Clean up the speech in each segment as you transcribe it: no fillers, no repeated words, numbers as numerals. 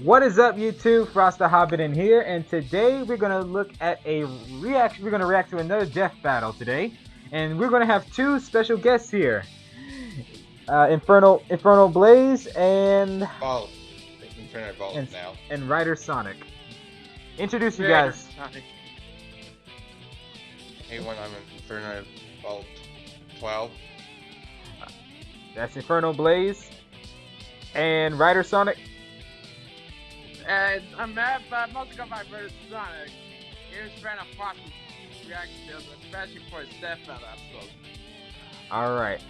What is up, YouTube? Frost the Hobidon here, and today we're gonna look at a reaction. We're gonna react to another death battle today, and we're gonna have two special guests here: Inferno Blaze and Vault. Inferno Vault and now. and Ryder Sonic. Introduce you Ryder guys. Sonic. Hey, when I'm in Inferno Vault 12. That's Inferno Blaze and Ryder Sonic. And I'm mad, but most of my Ryder Sonic. Here's Brandon Fox's reaction videos, especially for his Death Battle episode. All right.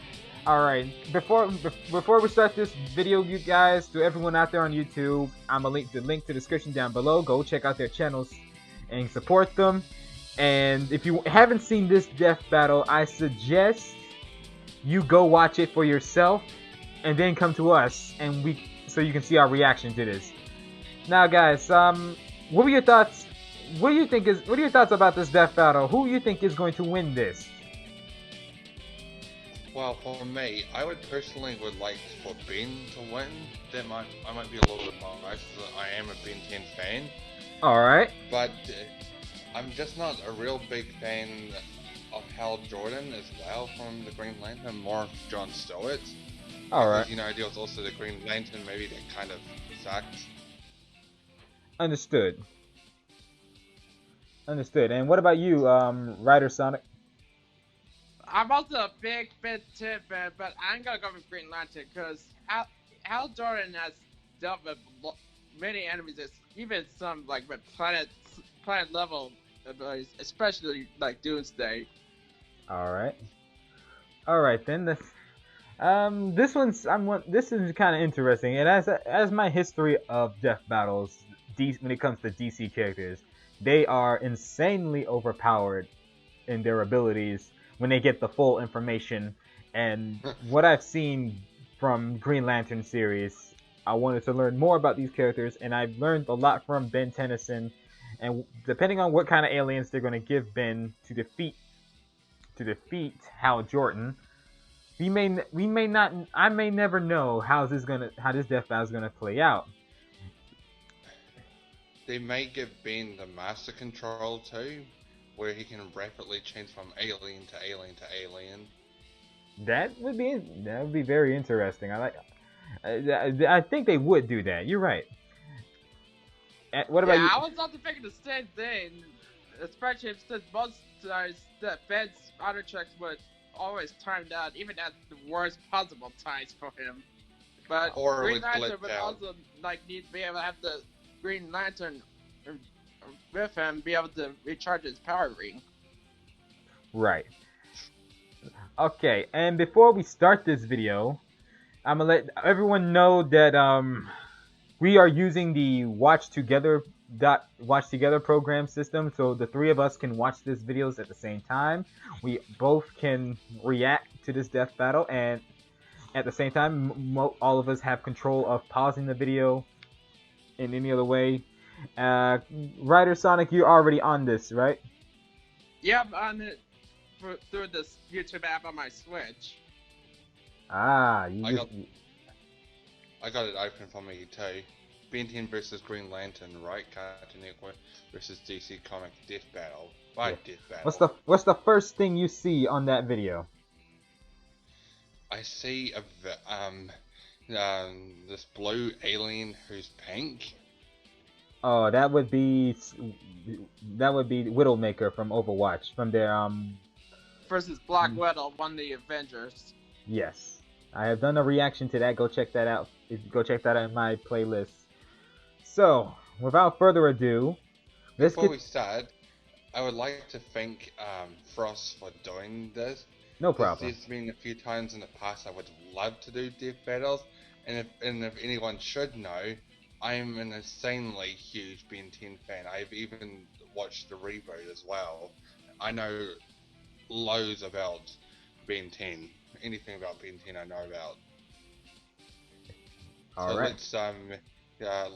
Before we start this video, you guys, to everyone out there on YouTube, I'm gonna link the description down below. Go check out their channels and support them. And if you haven't seen this death battle, I suggest you go watch it for yourself, and then come to us, and so you can see our reaction to this. Now, guys, what were your thoughts? What are your thoughts about this death battle? Who do you think is going to win this? Well, for me, I would personally like for Ben to win. I might be a little bit biased, as I am a Ben 10 fan. All right. But I'm just not a real big fan of Hal Jordan as well from the Green Lantern, more of John Stewart. All right. You know, there was also the Green Lantern movie that kind of sucked. Understood. And what about you, Ryder Sonic? I'm also a big Ben 10 fan, but I'm gonna go with Green Lantern because Hal Jordan has dealt with many enemies, even some like with planet level abilities, especially like Doomsday. All right then. This is kind of interesting, and as my history of death battles, when it comes to DC characters, they are insanely overpowered in their abilities when they get the full information. And what I've seen from Green Lantern series, I wanted to learn more about these characters, and I've learned a lot from Ben Tennyson. And depending on what kind of aliens they're going to give Ben to defeat Hal Jordan, I may never know how this death battle is gonna play out. They may give Ben the Master Control too, where he can rapidly change from alien to alien to alien. That would be very interesting. I think they would do that. You're right. What about you? I was also thinking the same thing, especially since most times that Ben's auto checks would always timed out, even at the worst possible times for him. But Or Green with Lantern would glitch out. also need to be able to have the Green Lantern with him be able to recharge his power ring. Right. Okay, and before we start this video, I'm gonna let everyone know that we are using the Watch Together program system, so the three of us can watch these videos at the same time. We both can react to this death battle, and at the same time, all of us have control of pausing the video in any other way. Ryder Sonic, you're already on this, right? Yep, on it through this YouTube app on my Switch. Ah, I got it open for me too. Ben 10 versus Green Lantern, right? Cartoon Network versus DC Comic Death Battle. Death Battle. What's the first thing you see on that video? I see this blue alien who's pink. Oh, that would be Widowmaker from Overwatch, from their Versus Black Widow, one of the Avengers. Yes, I have done a reaction to that. Go check that out. Go check that out in my playlist. So, without further ado, Before we start, I would like to thank Frost for doing this. No problem. There's been a few times in the past I would love to do death battles, and if anyone should know, I'm an insanely huge Ben 10 fan. I've even watched the reboot as well. I know loads about Ben 10. Anything about Ben 10 I know about. Alright. So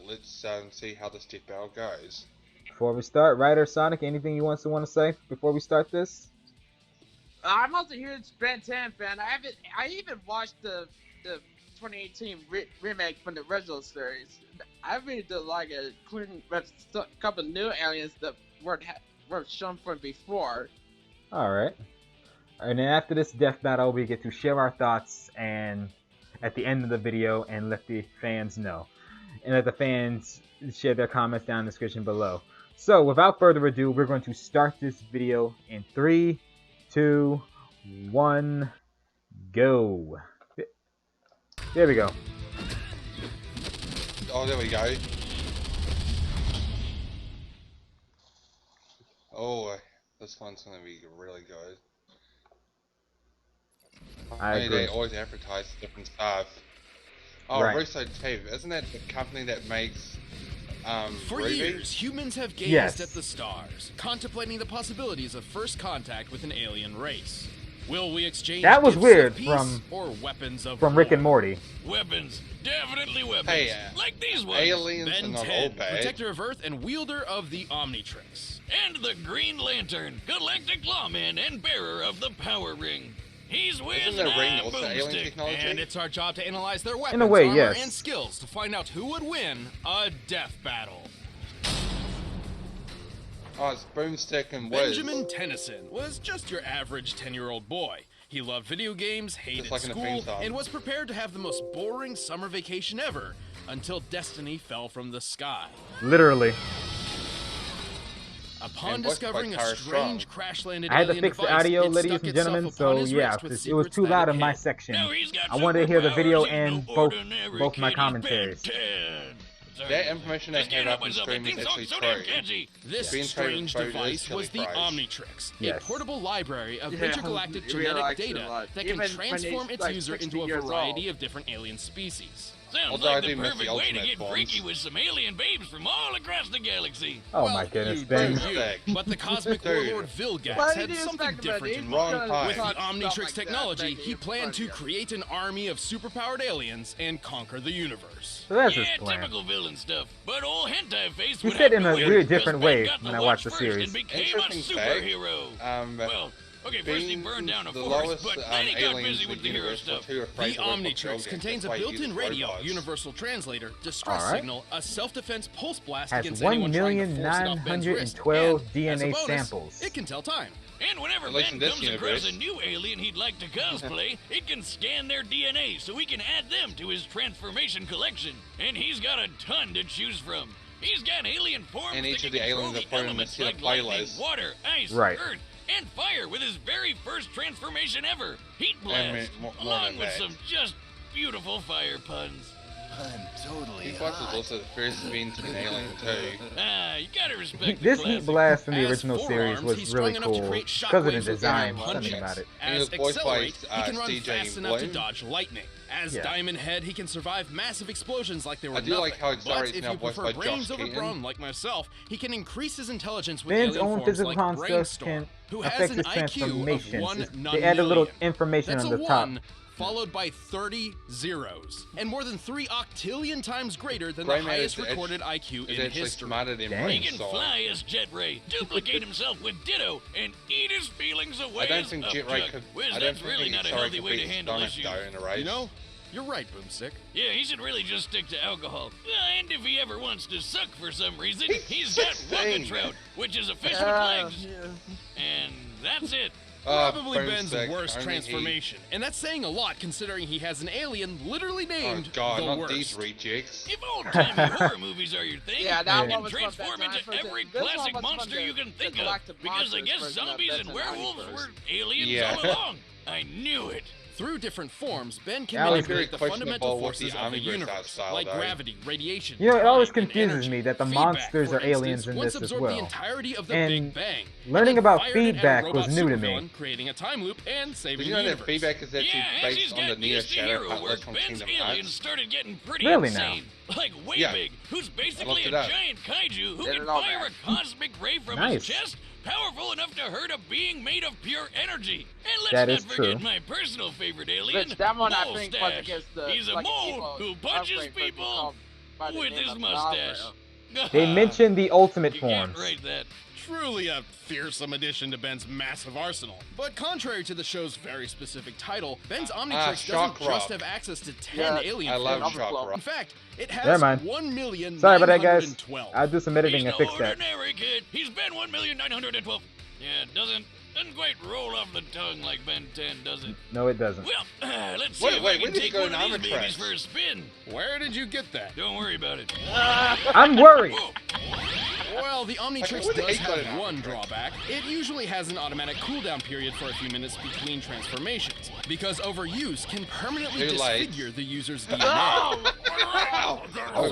let's see how this death battle goes. Before we start, Ryder Sonic, anything you want to say before we start this? I'm also a huge Ben 10 fan. I even watched the 2018 remake from the original series. I mean, including a couple new aliens that were shown from before. Alright. And then after this death battle, we get to share our thoughts and at the end of the video and let the fans know. And let the fans share their comments down in the description below. So, without further ado, we're going to start this video in 3, 2, 1, go. There we go. Oh, there we go. Oh, this one's gonna be really good. I agree. They always advertise different stuff. Oh, Right. Russo TV, isn't that the company that makes For Ruby? years, humans have gazed Yes. at the stars, contemplating the possibilities of first contact with an alien race. Will we exchange That was gifts weird of peace from- or weapons of From Rick war? and Morty. Weapons. Definitely weapons. Hey, like these ones. aliens are Ben not all 10, bad. protector of Earth and wielder of the Omnitrix. And the Green Lantern, Galactic Lawman and bearer of the Power Ring. He's with Isn't the ring also alien Boomstick. technology? And it's our job to analyze their weapons, In a way, armor, yes. and skills to find out who would win a death battle. Oh, it's Boomstick and Wiz. Benjamin Tennyson was just your average 10-year-old boy. He loved video games, hated like in the school, theme song. and was prepared to have the most boring summer vacation ever until destiny fell from the sky. Literally. Upon And voiced by discovering a Tara strange Strong. crash-landed I had to alien fix the device, audio, it ladies stuck and itself gentlemen, upon so his yeah, wrist with it was secrets too that loud it in my hid. section. Now he's got I wanted to hear the superpowers video he's and no both ordinary my kid. commentaries. He's Ben 10. Sorry. That information I Just had can't up help on myself. stream It is thinks actually so damn true. catchy. This Being strange traded for device chili was the fries. Omnitrix, a Yes. portable library of Yeah, intergalactic we genetic liked it a data lot. that Even can when transform he's, its like, user 60 into a years variety old. of different alien species. Sounds Although I like do the miss the perfect way to ultimate get forms. freaky with some alien babes from all across the galaxy. Oh Well, my goodness, you Ben. do you, but the cosmic Dude. warlord Vilgax But had it is something back about different it. in Wrong mind. time. With the Stuff Omnitrix like that, technology, making he it planned to funnier. create an army of superpowered aliens and conquer the universe. So that's his Yeah, plan. typical villain stuff. But old hentai face He would said have in to a win, weird, 'cause different Ben way got when the I watched the watch series. first and became a Interesting fact, superhero. Well, okay, first he being burned down a the forest, lowest but then he got aliens busy in with the the hero universe were stuff. too afraid The to work with Omnitrix children. contains a That's why he built-in uses radio, robots. universal translator, distress Alright. signal, a self-defense pulse blast Has against anyone trying to force it off Ben's wrist, 1,912 and, as a DNA bonus, samples. it can tell time. And whenever At least Ben in this comes across universe. a new alien he'd like to cosplay, it can scan their DNA so he can add them to his transformation collection. And he's got a ton to choose from. He's got alien forms And that each can of the control aliens the are put in a elements set of like lightning, playlists. water, ice, Right. earth, and fire with his very first transformation ever, Heat Blast, more along than with that. some just beautiful fire puns. I'm totally He was hot. also the first being an alien too. Ah, you gotta respect the This classic. Heat Blast in the As original forearms, series he's was strong really enough to cool create because of the shockwaves with design. very Something punches. about it. And he As was voiced by, Accelerate, he can run CJ fast enough to Bloom. dodge lightning. As Yeah. Diamond Head, he can survive massive explosions like they were I do nothing. like how But Accelerate's if now you voiced prefer by brains Josh over Keaton. brawn like myself, he can increase his intelligence with Ben's alien own forms physical like constructs Brainstorm, can who has affect an his IQ of transformations. 1 They add a little non-million. information That's on a the top. 1 followed by 30 zeros, and more than 3 octillion times greater than Gray the Man highest is recorded IQ Is in actually history. smarter than Dang. He can Brainstorm. fly as Jet Ray, duplicate himself with Ditto, and eat his feelings away I don't as think Upchuck. Jet Ray could. Whiz, I don't that's think really not a Accelerate healthy could way to beat handle Sonic issues. though in a race. You know, you're right, Boomstick. Yeah, he should really just stick to alcohol. And if he ever wants to suck for some reason, he's got 16. Trout, which is a fish with Yeah, legs. yeah. And that's it. Probably Boomstick, Ben's worst only he- transformation, and that's saying a lot considering he has an alien literally Oh named god, the not worst. these rejects. If old-timey horror movies are your thing, Yeah, that you one can was transform fun, into Ben. every This one classic was fun, monster you can the think of. Galactic Because I Monsters guess version of zombies and Ben's werewolves Aliens. were aliens Yeah. all along. I knew it. Through different forms, Ben can That was manipulate the very fundamental questionable with the forces of the Omniverse universe, style, like though. gravity, radiation, You know, it always time, and confuses energy. me that the Feedback, monsters for are aliens instance, in once this as absorbed the well. entirety of the And Big Bang. learning and then about fired it at a feedback robot was new to me. supervillain, creating a time loop and saving Did the you know that universe. feedback is actually Yeah, as he's based on the gotten Neo used to Shadow hero Cutlass work, from Ben's Kingdom aliens Hearts? started getting pretty Really now? insane. Like Way Yeah. Big, who's I basically looked a it up. giant kaiju who Did can it all fire back. a cosmic ray from Nice. his chest, powerful enough to hurt a being made of pure energy. And let's That not is forget true. my personal favorite alien, Which that one I Mole think was Stash. against the He's a like, mole evil who punches upgrade version people called by the with name his of mustache. Nozzle. They mentioned the ultimate You can't forms. write that. Truly a fearsome addition to Ben's massive arsenal. But contrary to the show's very specific title, Ben's Omnitrix doesn't just have access to 10 alien I love forms. Shock Rock. In fact, it Never has mind. 1,912,000. Sorry about that, guys. I'll do some editing He's and no fix that. ordinary kid. He's Ben 1,912. Yeah, doesn't quite roll off the tongue like Ben 10, does it? No, it doesn't. Well, let's see Wait, if I wait, can when did take you go one of in these Omnitrix? babies for a spin. Where did you get that? Don't worry about it. I'm worried. Whoa. Well, the Omnitrix what the does heck got have an one Omnitrix? drawback. It usually has an automatic cooldown period for a few minutes between transformations, because overuse can permanently Too late. disfigure the user's DNA. Oh, wow.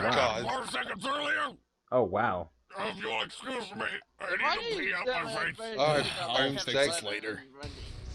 God. 4 seconds earlier. Oh, wow. If you'll excuse me, I Why need do to pee you out tell my me face. very Oh, good I'm about fix it this later.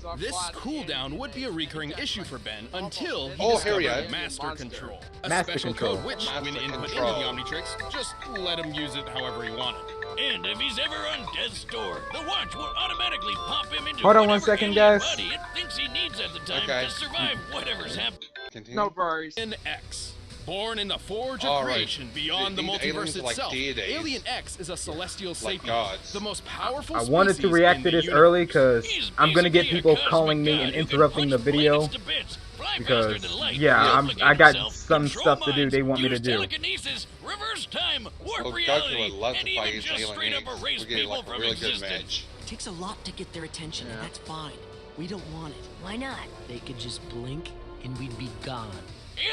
So This far, cooldown would be a recurring issue for Ben until he Oh, here we discovered go. Master Control, a Master special Control. code which, when Master input Control. into the Omnitrix, just let him use it however he wanted. And if he's ever on death's door, the watch will automatically pop him into Hold on one whatever second, alien guys. body it thinks he needs at the time Okay. to survive whatever's happening. Continue. No worries. Alien X. Born in the Forge of All right. Creation beyond the These multiverse aliens are like itself, deities. Alien X is a celestial Like sapient, gods. the most powerful I wanted to species react in to the this universe. early because He's I'm gonna get basically a people cosmic calling me god and who can interrupting the punch video planets to bits, fly because faster than light, yeah, replicate I got himself, some control stuff to do minds, they want me to use do. telekinesis, reverse time, warp Oh, Goku reality, would love and to fight even his just alien straight up X. erase We're getting people like a from really good existence. match. Takes a lot to get their attention, and that's fine. We don't want it. Why not? They could just blink, and we'd be gone.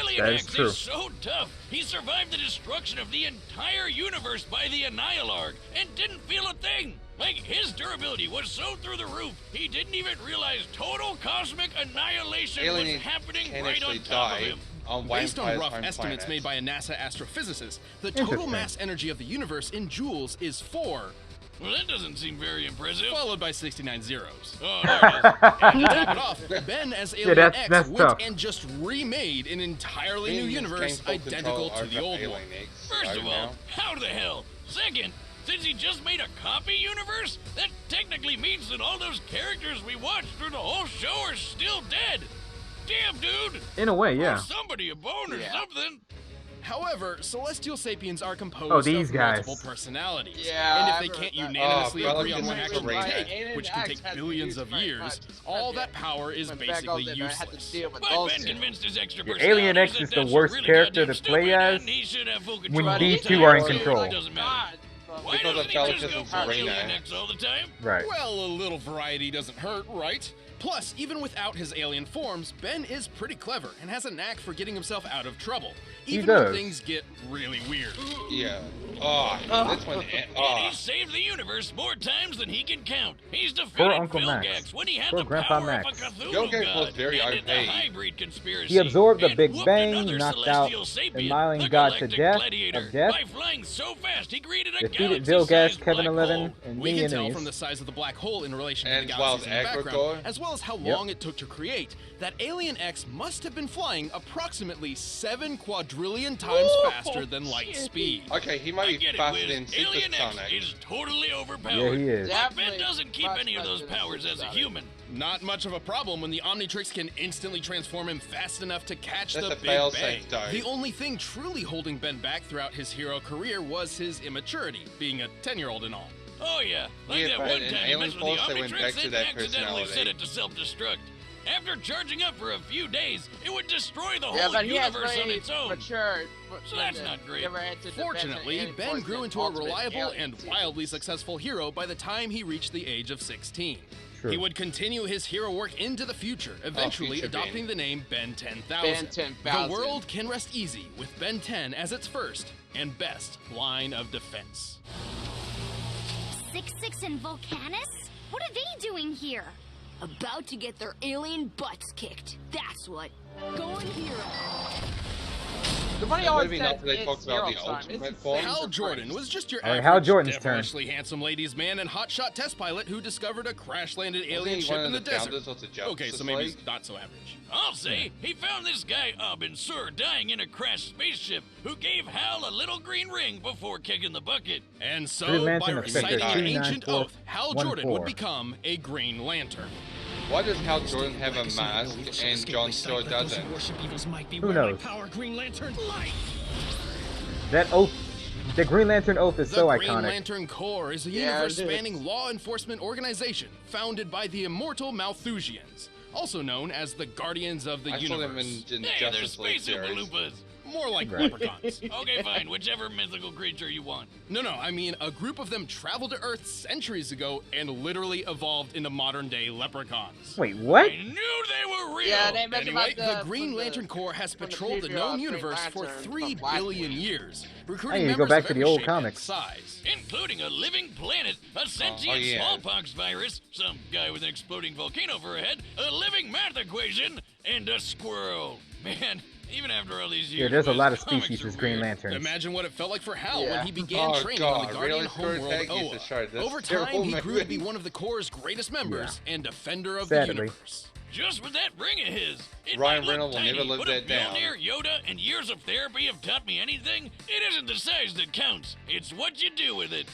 Alien That is X true. is so tough, he survived the destruction of the entire universe by the Annihilarg and didn't feel a thing. Like, his durability was so through the roof, he didn't even realize total cosmic annihilation was Aliens happening can right on actually top of die him. on Based on rough home estimates planet. made by a NASA astrophysicist, the total Interesting. mass energy of the universe in joules is 4, Well, that doesn't seem very impressive. followed by 69 zeros. Oh, there it is. And to top it off, Ben as Alien that's X went tough. and just remade an entirely new Aliens universe gain full identical control to the over old Alien one. X First right of all, now. how the hell? Second, since he just made a copy universe, that technically means that all those characters we watched through the whole show are still dead. Damn, dude. In a way, yeah. Give somebody a bone or something. However, celestial sapiens are composed Oh, these of guys. multiple personalities. Yeah, and if I've they heard can't that. unanimously Oh, agree on what Bella action gets to the take, ring. which can take Alien billions X of has to years, use all very that power is Went back basically over there, I had to useless. deal with But those Ben two. convinced his extra Your Alien X personalities is that the that's worst really character goddamn to play stupid as and he should have full when control these all the two time, are in so it control. doesn't matter. God. Why Because of doesn't he just go Pelicans for and Alien Serena. X all the time? Right. Well, a little variety doesn't hurt, right? Plus, even without his alien forms, Ben is pretty clever and has a knack for getting himself out of trouble, even when does. things get really weird. Yeah. Oh, this one. And Oh. he's saved the universe more times than he can count. He's Poor defeated Uncle Max. Vilgax when he had Poor the Grandpa power Max. of a Cthulhu Vilgax was god, very ended the OP. hybrid conspiracy, He absorbed the and Big whooped Bang, another knocked out celestial sapient, the Myling the god to galactic death gladiator. of death, By flying so fast, he created a defeated galaxy-sized Vilgax, Kevin black 11, hole. and We many can tell enemies. from the size of the black hole in relation to And the as well galaxies as in the background, Agricor. as well as how long it took to create, that Alien X must have been flying approximately 7 quadrillion times faster than light speed. Okay, he might I be get it, faster Wiz. than Alien X Supersonic. is totally overpowered. Yeah, he is. But Ben Definitely doesn't keep much any of those faster than powers as a Supersonic. human. Not much of a problem when the Omnitrix can instantly transform him fast enough to catch That's the a Big fail-safe, Bang. though. The only thing truly holding Ben back throughout his hero career was his immaturity, being a 10-year-old and all. Oh yeah, like Yeah, that but one in time he Alien messed with the Force, they went back Omnitrix to and that accidentally set personality. it to self-destruct. After charging up for a few days, it would destroy the Yeah, whole but he has universe on very its own. matured. So that's not great. Fortunately, Ben grew into a reliable and wildly successful hero by the time he reached the age of 16. True. He would continue his hero work into the future, eventually future adopting Ben. the name Ben 10,000. Ben 10,000. The world can rest easy with Ben 10 as its first and best line of defense. 6-6 and Volcanus? What are they doing here? About to get their alien butts kicked. That's what. Going hero. The money always Moving says up, they it's talked about the zero time. ultimate It's form. the same Hal for Jordan Prince. was just your All right, average, Hal Jordan's turn. devilishly handsome ladies man and hotshot test pilot who discovered a crash-landed alien he ship one in the of the desert. founders of the Justice Okay, so maybe League? not so average. I'll say he found this guy Abin Sur dying in a crashed spaceship who gave Hal a little green ring before kicking the bucket. And so, Green by Lantern reciting effective an ancient 29414. oath, Hal Jordan would become a Green Lantern. Why does Hal Jordan have a mask and John Stewart doesn't? Who knows? That oath The Green Lantern Oath is so The Green iconic. Lantern Corps is a Yeah, universe-spanning law enforcement organization founded by the immortal Malthusians, also known as the Guardians of the I saw them Universe. in Hey, they're Justice League space series. Oompa-Loompas. More like Right. leprechauns. Okay, fine. Whichever mythical creature you want. No, I mean, a group of them traveled to Earth centuries ago and literally evolved into modern-day leprechauns. Wait, what? I knew they were real. Yeah, they mentioned Anyway, about the Green Lantern Corps has from the patrolled the preview known of Green universe for Lantern 3 from last billion week. years, I recruiting need to go members back of to the every old shape comics. and size. Including a living planet, a sentient yeah. smallpox virus, some guy with an exploding volcano for a head, a living math equation, and a squirrel. Man, even after all these years, Yeah, there's a lot of comics species are as Green weird. Lanterns. Imagine what it felt like for Hal Yeah. when he began Oh, training on God, the Guardian really? homeworld Screwtape used to show Oa. this Over time, terrible he grew to be movie. one of the Corps' greatest members and defender of Sadly. the universe. Just with that ring of his. It Ryan might look Reynolds will tiny, never live but that if down. Mjolnir, Yoda, and years of therapy have taught me anything, it isn't the size that counts. It's what you do with it.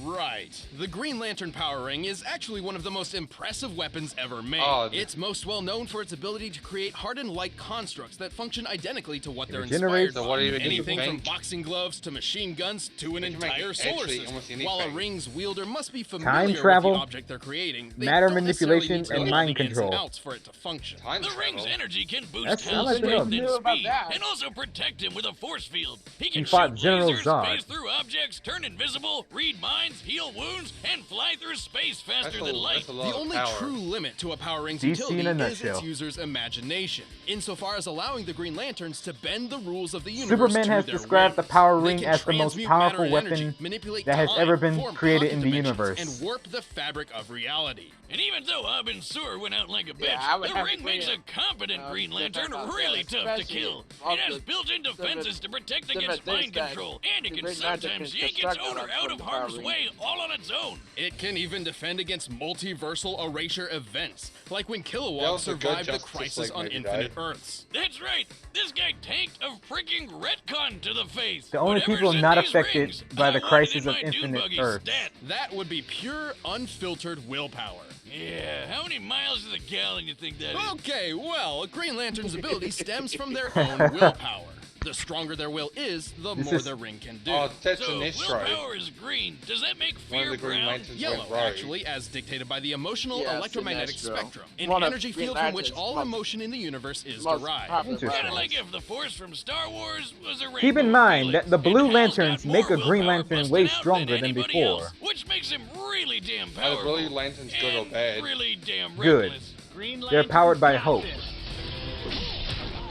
Right. The Green Lantern Power Ring is actually one of the most impressive weapons ever made. Oh, It's most well known for its ability to create hardened light constructs that function identically to what they're regenerates- inspired So what by. do you even Anything from think? boxing gloves to machine guns to an You can make entire solar actually system. almost While a anything. ring's wielder must be familiar with travel, the object they're creating, they matter don't necessarily manipulation, need to know and all mind the ins and control. outs for it to function. Time The ring's travel. energy can boost That's- I Hal's like to know. strength and Knew about speed, that. and also protect him with a force field. He can fought shoot General lasers, Zod. phase through objects, turn invisible, read minds, heal wounds, and fly through space faster than light. That's a lot The of only power. true limit to a Power Ring's DC utility in a is nutshell. its user's imagination, insofar as allowing the Green Lanterns to bend the rules of the universe Superman to has their described the whims. Power They Ring can as the most transmute powerful matter and energy, weapon manipulate that has time, ever been form created pocket in the dimensions, universe. and warp the fabric of reality. And even though Abin Sur went out like a bitch, I would the have ring to makes agree. a competent Green Yeah, Lantern that's really it, tough to especially kill. of It has the built-in defenses to protect against things mind that control, and it the can Green Lantern sometimes can yank its construct owner on out from of the harm's Power Ring. way all on its own. It can even defend against multiversal erasure events, like when That Kilowog was a good survived the Justice crisis League on movie, Infinite though. Earths. That's right. This guy tanked a freaking retcon to the face. The only Whatever's people in not these affected rings, by I the want it crisis in of my Infinite Dune buggy Earth. stat. That would be pure, unfiltered willpower. Yeah, how many miles to the gallon you think that is? Okay, well, Green Lantern's ability stems from their own willpower. The stronger their will is, the This more is- their ring can do. Oh, that's So an Istro. willpower is green. Does that make One of fear the Green brown? Lanterns Yellow, went rogue. actually, as dictated by the emotional Yes, electromagnetic Sinestro. spectrum, an One of energy Green field from which Lantern's all most- emotion in the universe is most derived. popular Interesting. Kinda powers. like if the Force from Star Wars was a rainbow. Keep in mind feeling, that the Blue and Hal's got Lanterns more make a Green willpower Lantern busting way out stronger than anybody before. else, which makes him really damn Are the powerful. Blue Lanterns good or and bad? really damn Good. reckless. They're powered by hope.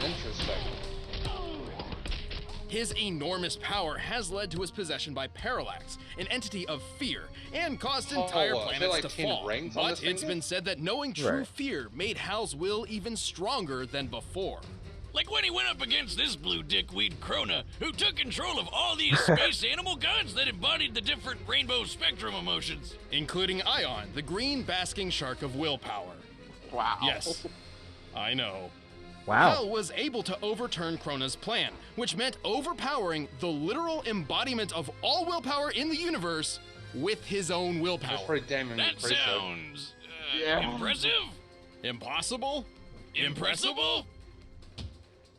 Interesting. His enormous power has led to his possession by Parallax, an entity of fear, and caused entire is there planets like to 10 fall. rings on But this it's finger? been said that knowing true Right. fear made Hal's will even stronger than before. Like when he went up against this blue dickweed Krona, who took control of all these space animal gods that embodied the different rainbow spectrum emotions. Including Ion, the green basking shark of willpower. Wow. Yes, I know. Wow. Hal was able to overturn Krona's plan, which meant overpowering the literal embodiment of all willpower in the universe with his own That's willpower. pretty damn That impressive. sounds Yeah. impressive. Impossible? Impressible?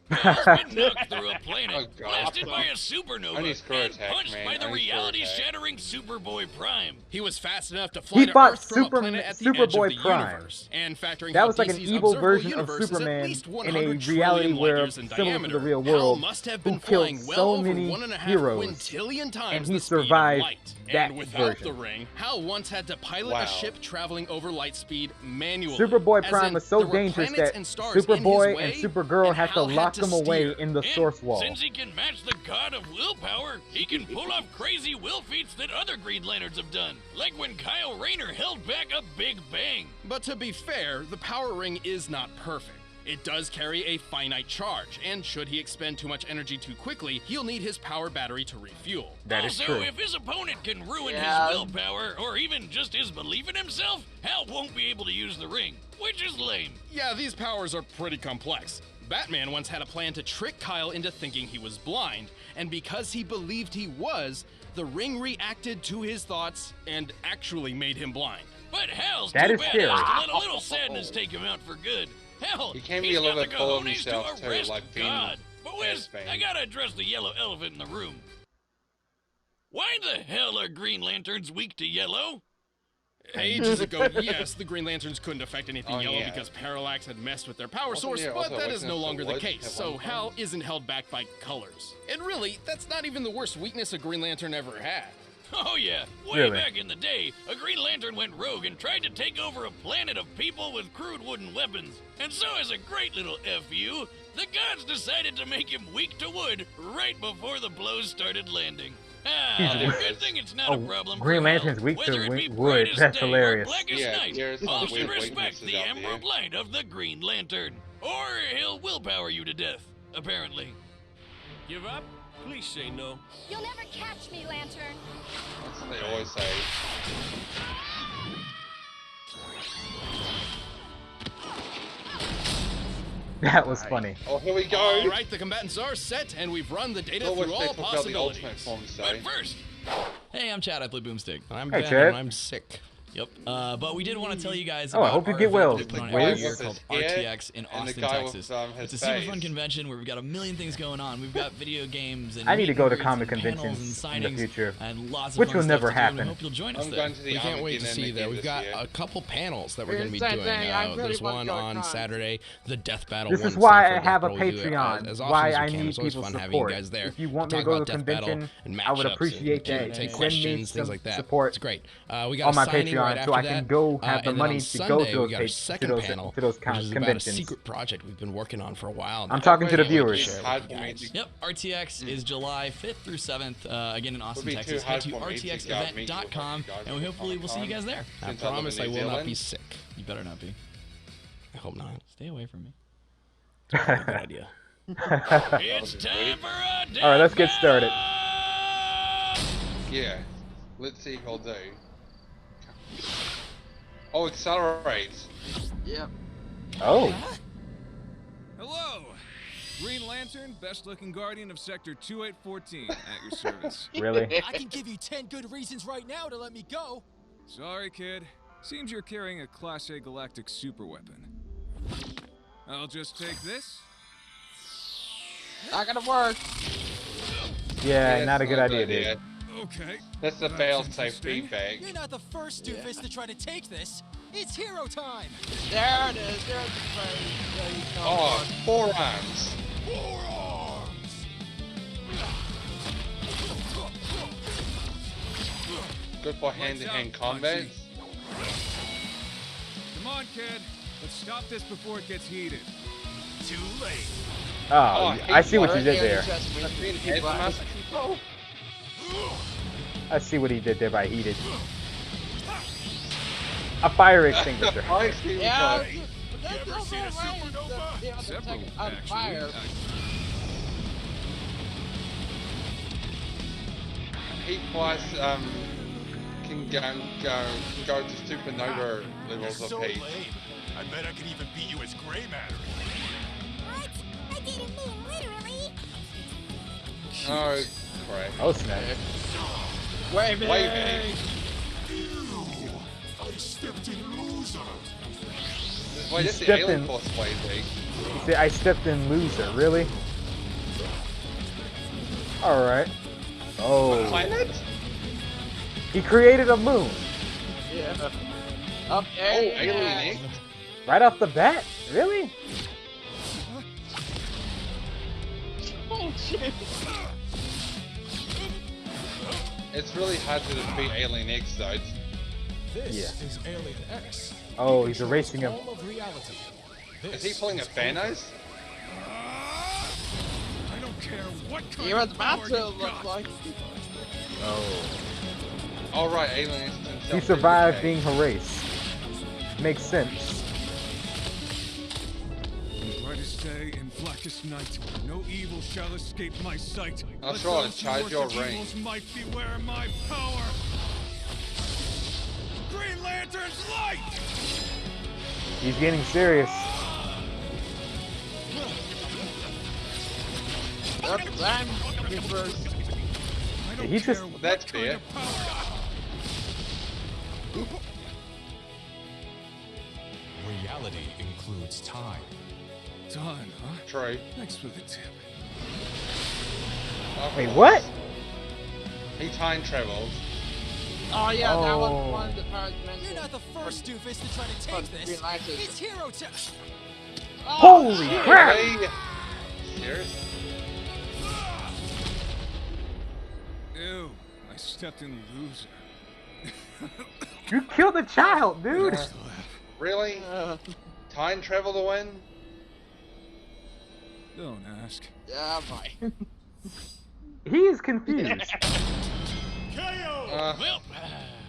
Hal's been knocked through a planet, Oh, God. blasted by a I supernova, need screw and attack, punched man. by the I need screw reality-shattering Superboy Prime. He was fast enough to fly He to fought Earth from a Superman- planet at the edge of Superboy the Prime. universe. And factoring That how was like an DC's evil observable version of universe is at Superman least in 100 a reality trillion where light years in similar to diameter. the real Hal world, must have who been killed flying well so over many 1.5 heroes, quintillion times and he the speed of survived light. that And without version. the ring, Hal once had to pilot Wow. a ship traveling over light speed manually. Superboy As Prime in, was so there were dangerous planets that and stars in his Superboy way, and Supergirl had to Hal lock him away steer. in the And source wall. since he can match the god of willpower, he can pull off crazy will feats that other Green Lanterns have done. Like when Kyle Rayner held back a Big Bang. But to be fair, the power ring is not perfect. It does carry a finite charge, and should he expend too much energy too quickly, he'll need his power battery to refuel. That is Also, true. if his opponent can ruin Yeah. his willpower, or even just his belief in himself, Hal won't be able to use the ring, which is lame. Yeah, these powers are pretty complex. Batman once had a plan to trick Kyle into thinking he was blind, and because he believed he was, the ring reacted to his thoughts and actually made him blind. But Hal's That too is badass scary. to let a little sadness take him out for good. Hell, He can be he's a little got bit the full of cojones himself, to too, arrest like being God. But Wiz, Batman. I gotta address the yellow elephant in the room. Why the hell are Green Lanterns weak to yellow? Ages ago, yes, the Green Lanterns couldn't affect anything Oh, yellow yeah. because Parallax had messed with their power Wasn't source, there but also that is weakness no to longer the wood case, at so one Hal point? isn't held back by colors. And really, that's not even the worst weakness a Green Lantern ever had. Oh yeah, way Really? back in the day, a Green Lantern went rogue and tried to take over a planet of people with crude wooden weapons. And so as a great little FU, the gods decided to make him weak to wood right before the blows started landing. Ah, He's- good thing it's not a problem Green for Hal, Lantern's weak to whether it be wood. brightest That's day or hilarious. blackest Yeah, night. there's some All should weird respect weaknesses the out emerald there. light of the Green Lantern. Or he'll willpower you to death, apparently. Give up? Please say no. You'll never catch me, Lantern. That's what they always say. That was funny. Oh, here we go. All right, the combatants are set, and we've run the data Not wish through they all took out the ultimate possibilities. form, But say. first, Hey, I'm Chad. I play Boomstick. I'm Hey, Ben, Chad. and I'm sick. Yep. But we did want to tell you guys Oh, I about hope you our get event well, that we put on Wiz. every year called With his RTX in and the Austin, guy Texas. with, his It's a super face. fun convention where we've got a million things going on. We've got video games and I need to meet go and to greets comic and panels conventions and in the signings future, and lots of which fun will stuff never to do, and happen. we hope you'll join us I'm there. going to the We can't wait to Armageddon see that. again We've this got year. a couple panels that we're Here's going to be that doing. thing, I really There's wanna one go to on con. Saturday, the Death Battle. This one is why I Cypher have a Death, we'll do it Patreon. as often Why as we I can. need It's always people's fun having support. you guys there. If you want We me to talk go about to a Death Battle convention, and I would matchups appreciate and that. take Send me questions, things some like that. support It's great. We got on a my signing right Patreon after so I that. can go have the And then money on to go Sunday, to we those got our to second those panel, to those which is about a conventions. secret project we've been working on for a while. I'm now. talking to the Would be viewers. too hard for me to- Yep, RTX is July 5th through 7th, again in Austin, be too Texas. hard Head to for me to go meet rtxevent.com, with you guys and we at hopefully will see you guys there. I Since I live promise I in New will not Zealand. be sick. You better not be. I hope not. Stay away from me. Good idea. it's time for a All right, let's get started. Yeah. Let's see if he'll do. Oh, accelerate. Yep. Oh, Hello! Green Lantern, best looking guardian of Sector 2814, at your service. really? I can give you 10 good reasons right now to let me go. Sorry, kid. Seems you're carrying a Class A galactic superweapon. I'll just take this. Not gonna work. Yeah, Yeah, not a it's good not idea, good dude. Okay. That's the That's fail-safe interesting. feedback. You're not the first doofus to try to take this. It's hero time. There it is. There's the face. There you go. Oh, forearms. Good for hand-to-hand combat. Come on, kid. Let's stop this before it gets heated. Too late. Oh, I see what you did there. Just me. Being People head are- master people? I see what he did there by heated. A fire extinguisher. I see Yeah. what But that's ever seen a supernova? The other Several, thing on actually. fire. Heat plus can go to supernova levels You're of so heat. lame. I bet I could even beat you as gray matter. What? I didn't mean literally. Oh, crap. Oh snap! Waving. Waving. I stepped in loser. Wait, that's the stepped alien in- force waving. You see, I stepped in loser. Really? All right. Oh, Planet? he created a moon Yeah. Up Oh, there. alien X? right off the bat. Really? Oh shit. It's really hard to defeat Alien X though. This Yeah. is Alien X. Oh, he's erasing him. All of reality. Is he pulling a Thanos? I don't care what kind He was of about power to you've look got. like. Oh, Oh right, Alien X himself. he survived being erased. Makes sense. In brightest day and blackest night, no evil shall escape my sight. That's Let right, those who charge your worship ring. evil's might beware my power. Green Lantern's light! He's getting serious. Up, I'm reverse. I don't He care just- what That's kind fair. of power. Reality includes time. Time, huh? True. Thanks for the tip. Oh, Wait, what? He time travels. Oh yeah, that was Oh. one of the powers mentioned. You're not the first doofus to try to take this. Green Lantern. It's hero time. Holy crap! Really? Serious? Ew, I stepped in loser. You killed a child, dude. Really? Time travel to win? Don't ask. Yeah, fine. He is confused. Well,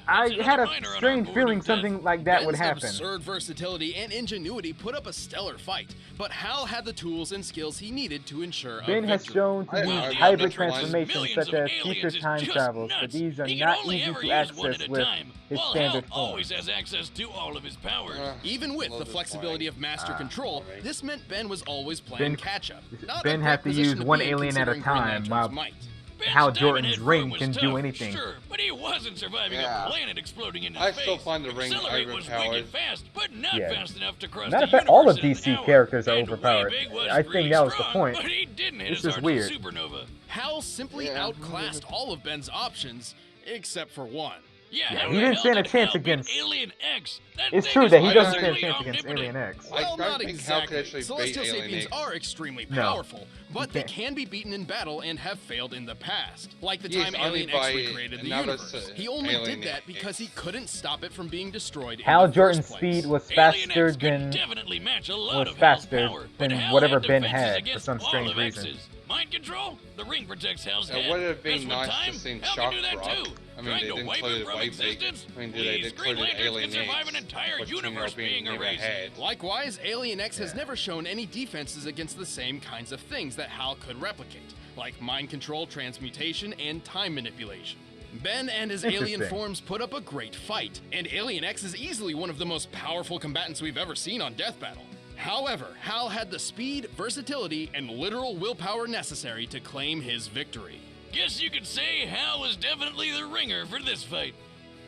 I that's had another a minor on strange our feeling board of something death. like that would Ben's happen. absurd versatility and ingenuity put up a stellar fight, but Hal had the tools and skills he needed to ensure a Ben has victory. shown to I- use I- hybrid I- transformations millions such of as aliens future is time just travels, but nuts. these are He can not only easy ever to use one access at a with time, his while standard Hal always form. has access to all of his powers. Even with Well, the this flexibility point. of master control, sorry. this meant Ben was always playing Ben- catch-up. Not Ben a had great to use position one be in alien at a considering Green time, Lantern's while might. Ben's Hal Diamond Jordan's Head ring form was can do tough, anything. Sure, but he wasn't surviving Yeah. a planet exploding in his I face. still find the ring Accelerate was overpowered. wicked fast, but not Yeah. fast enough to cross Matter the of fact, all of universe in DC an hour. characters are And overpowered. Way Big was I think really that was the strong, point. But he didn't hit It's his just arch weird. supernova. Hal simply Yeah. outclassed all of Ben's options, except for one. Yeah, Yeah, how he the didn't hell stand a did chance Hal beat against- Alien X. That It's thing true is that he I doesn't don't stand a basically chance against omnipotent. Alien X. I Well, don't not think Hal could exactly. actually Celestial beat Alien Sapiens X. are extremely No. powerful, but they can't. can be beaten in battle and have failed in the past. Like the Yes, time only Alien X by recreated the another universe. He only Alien did that X. because he couldn't stop it from being destroyed in Hal the Jordan's first place. speed was Alien faster X could than definitely match a lot was of Hal's faster power, than but Hal whatever had Ben defenses had for against some all strange of reason. X's. Mind control? The ring protects Hal's It head. would have Mess been with nice time? to see Hal Shock can do that Rock. too. I mean, Trying they to didn't wipe include him from Way Big. existence? I mean, they Please, Green included Lanterns Alien can survive X, an entire which universe Penelope being never erased. had. Likewise, Alien X has Yeah. never shown any defenses against the same kinds of things that Hal could replicate, like mind control, transmutation, and time manipulation. Ben and his alien Interesting. forms put up a great fight, and Alien X is easily one of the most powerful combatants we've ever seen on Death Battle. However, Hal had the speed, versatility, and literal willpower necessary to claim his victory. Guess you could say Hal was definitely the ringer for this fight.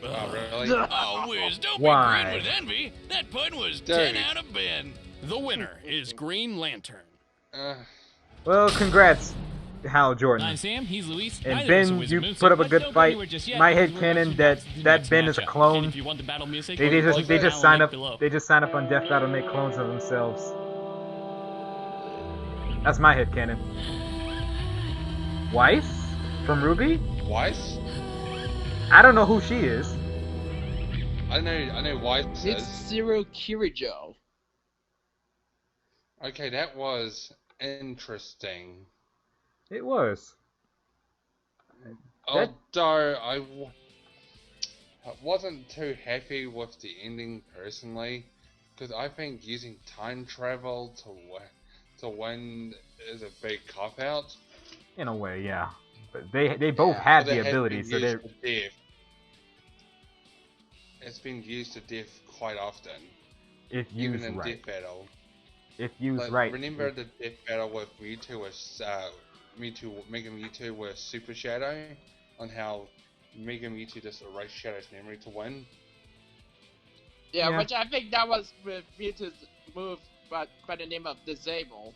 Oh, really? Oh, Wiz, don't Why? be green with envy. That pun was Dude. 10 out of Ben. The winner is Green Lantern. Well, congrats, Hal Jordan. I'm Sam, he's Luis. And Neither of us are Ben, Wizard you Moon, so put up a let's good don't go fight. anywhere just yet, My because head we're canon about that to the that next Ben is a matchup. clone. And if you want the battle music, They or just like they the just battle sign link up below. they just sign up on Death Battle to make clones of themselves. That's my head canon. Weiss from Ruby? Weiss? I don't know who she is. I know Weiss It's is. Zero Kirijo. Okay, that was interesting. It was. That- Although I wasn't too happy with the ending personally, because I think using time travel to win is a big cop out. In a way, yeah. But they both Yeah, had But it the has ability, been so used they're to death. It's been used to death quite often, if even used in right. Death Battle. If used Like, right. remember the Death Battle with Mewtwo was Mega Mewtwo with Super Shadow, on how Mega Mewtwo just erased Shadow's memory to win. Yeah, Yeah. which I think that was with Mewtwo's move by the name of Disable.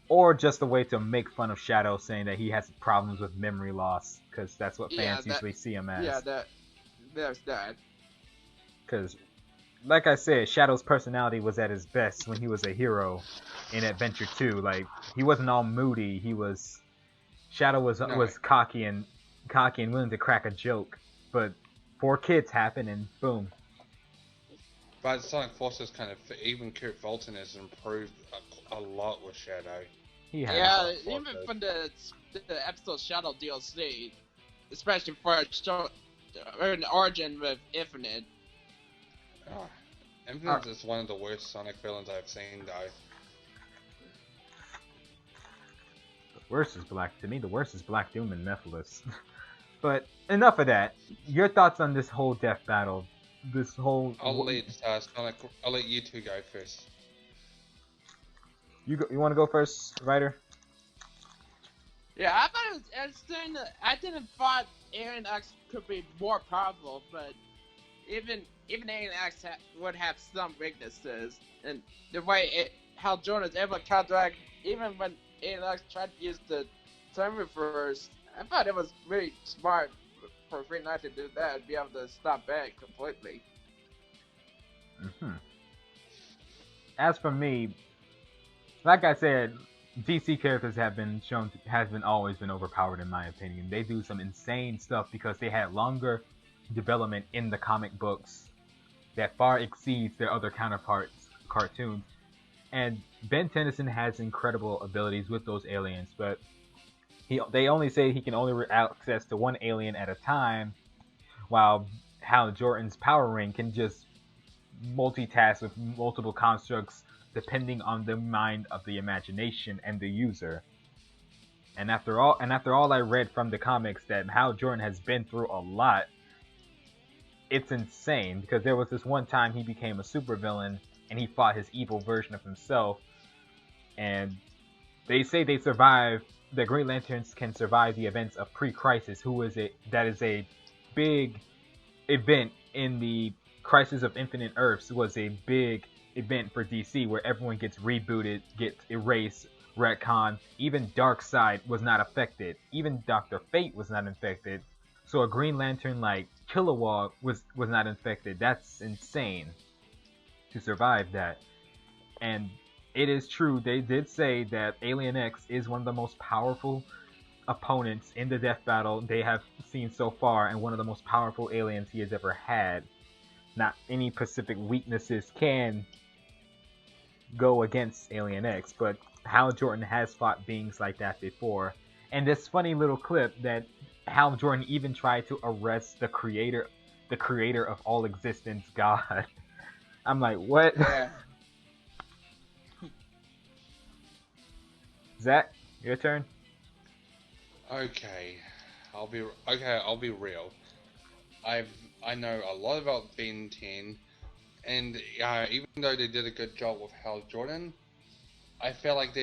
Or just a way to make fun of Shadow, saying that he has problems with memory loss, because that's what Yeah, fans that- usually see him as. Yeah, there's that. Because, like I said, Shadow's personality was at his best when he was a hero in Adventure 2. Like, he wasn't all moody. Shadow was cocky and willing to crack a joke. But 4 kids happen and boom. But Sonic Forces kind of, even Kurt Fulton has improved a lot with Shadow. He has. Yeah, Sonic even Forces. from the episode Shadow DLC, especially for an origin with Infinite. Infinite is one of the worst Sonic villains I've seen, though. The worst is Black Doom and Mephiles. But enough of that. Your thoughts on this whole death battle? I'll let you two go first. You want to go first, Ryder? Yeah, I thought it was interesting. I didn't thought Alien X could be more powerful, but even Alien X would have some weaknesses, and the way how Jordan is able to counteract, even when Alien X tried to use the time reverse, I thought it was really smart for Green Lantern to do that and be able to stop back completely. As for me, like I said, DC characters has been always been overpowered in my opinion. They do some insane stuff because they had longer development in the comic books that far exceeds their other counterparts cartoons. And Ben Tennyson has incredible abilities with those aliens, but they only say he can only access to one alien at a time, while Hal Jordan's power ring can just multitask with multiple constructs depending on the mind of the imagination and the user. And after all I read from the comics that Hal Jordan has been through a lot, it's insane because there was this one time he became a supervillain and he fought his evil version of himself, and they say the Green Lanterns can survive the events of Pre-Crisis, that is a big event in the Crisis of Infinite Earths, was a big event for DC where everyone gets rebooted, gets erased, retcon. Even Darkseid was not affected. Even Dr. Fate was not infected. So a Green Lantern like Kilowog was not infected. That's insane to survive that. And it is true, they did say that Alien X is one of the most powerful opponents in the Death Battle they have seen so far, and one of the most powerful aliens he has ever had. Not any specific weaknesses can go against Alien X, but Hal Jordan has fought beings like that before. And this funny little clip that Hal Jordan even tried to arrest the creator of all existence, God. I'm like, what? Yeah. Zach, your turn. Okay, I'll be real. I know a lot about Ben 10, and even though they did a good job with Hal Jordan, I felt like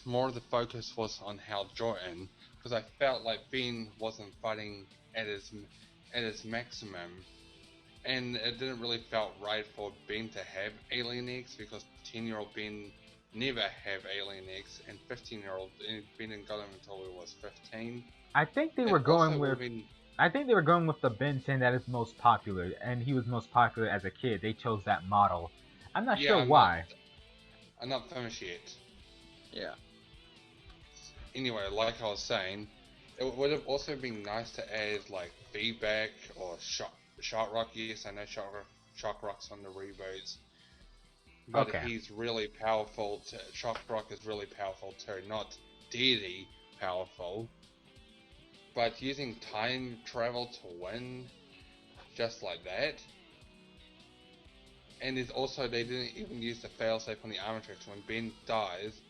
more of the focus was on Hal Jordan, because I felt like Ben wasn't fighting at his maximum, and it didn't really felt right for Ben to have Alien X, because 10-year-old Ben never have Alien X, and 15-year-old Ben didn't got him until he was 15. I think they were going with the Ben 10 that is most popular, and he was most popular as a kid. They chose that model. I'm not sure why. I'm not finished yet. Yeah. Anyway, like I was saying, it would have also been nice to add like feedback or shot rock. Yes, I know Shock Rock's on the reboots, but okay. He's really powerful. Shock Rock is really powerful too, not deity powerful. But using time travel to win, just like that. And there's also, they didn't even use the failsafe on the Armatrix. When Ben dies,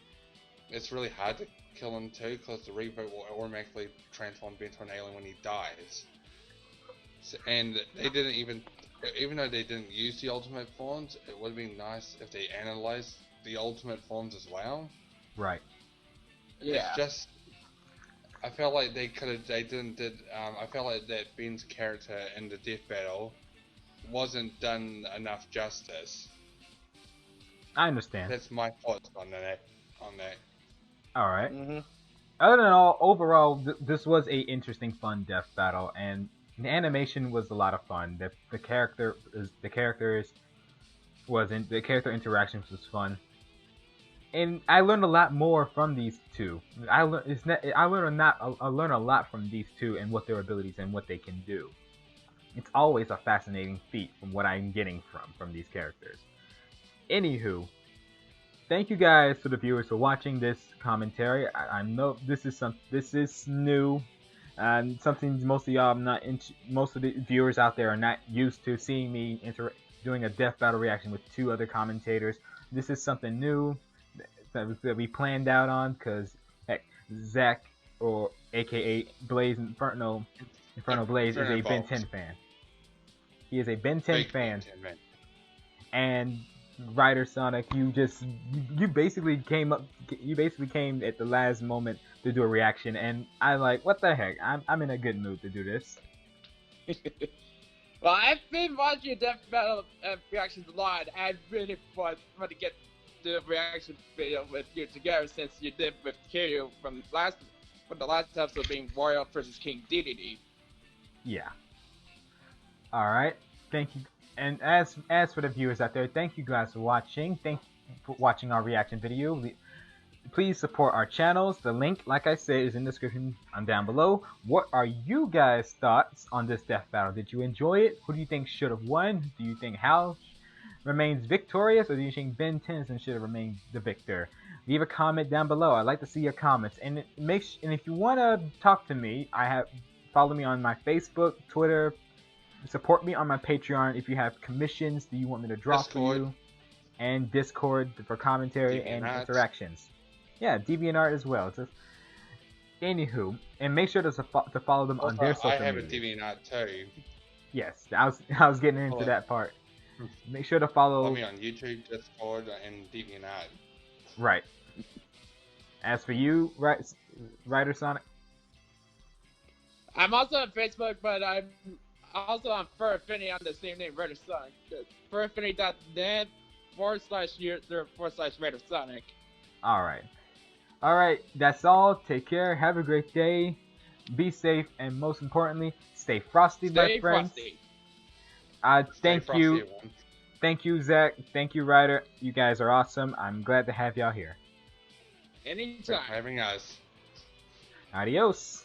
it's really hard to kill him too, because the reboot will automatically transform Ben to an alien when he dies. So, and they didn't even though they didn't use the ultimate forms, it would have been nice if they analyzed the ultimate forms as well. Right. Yeah. It's just, I felt like I felt like that Ben's character in the Death Battle wasn't done enough justice. I understand. That's my thoughts on that. All right. Mm-hmm. Other than all, overall, this was a interesting, fun Death Battle, and the animation was a lot of fun. The character interactions was fun, and I learned a lot more from these two. I learned a lot from these two and what their abilities and what they can do. It's always a fascinating feat from what I'm getting from these characters. Anywho, thank you guys to the viewers for watching this commentary. I know this is new, and something most of the viewers out there are not used to seeing me doing a Death Battle reaction with two other commentators. This is something new that we planned out on, because Zach, or aka Blaze Inferno Blaze, is a Ben 10 fan. He is a Ben 10 fan. And Ryder Sonic, you basically came at the last moment to do a reaction, and I like, what the heck? I'm in a good mood to do this. Well, I've been watching Death Battle reactions a lot. I really want to get the reaction video with you together, since you did with Kiryu from with the last episode being Royal versus King DDD. Yeah. All right. Thank you. And as for the viewers out there, thank you guys for watching. Thank you for watching our reaction video. Please support our channels. The link, like I said, is in the description and down below. What are you guys' thoughts on this death battle? Did you enjoy it? Who do you think should have won? Do you think Hal remains victorious, or do you think Ben Tennyson should have remained the victor? Leave a comment down below. I'd like to see your comments. And if you want to talk to me, follow me on my Facebook, Twitter. Support me on my Patreon. If you have commissions that you want me to draw for you, and Discord for commentary and interactions. Yeah, DeviantArt as well. Just, anywho, and make sure to follow them on their social media. I have a DeviantArt too. Yes, I was getting into that part. Make sure to follow me on YouTube, Discord, and DeviantArt. Right. As for you, Writer Sonic? I'm also on Facebook, but I'm also on Fur Affinity on the same name, Writer Sonic. FurAffinity.net/user/Writer Sonic. Alright. Alright, that's all. Take care. Have a great day. Be safe, and most importantly, stay frosty, my friends. Frosty. Thank you. Thank you, Zach. Thank you, Ryder. You guys are awesome. I'm glad to have y'all here. Anytime. Thanks for having us. Adios.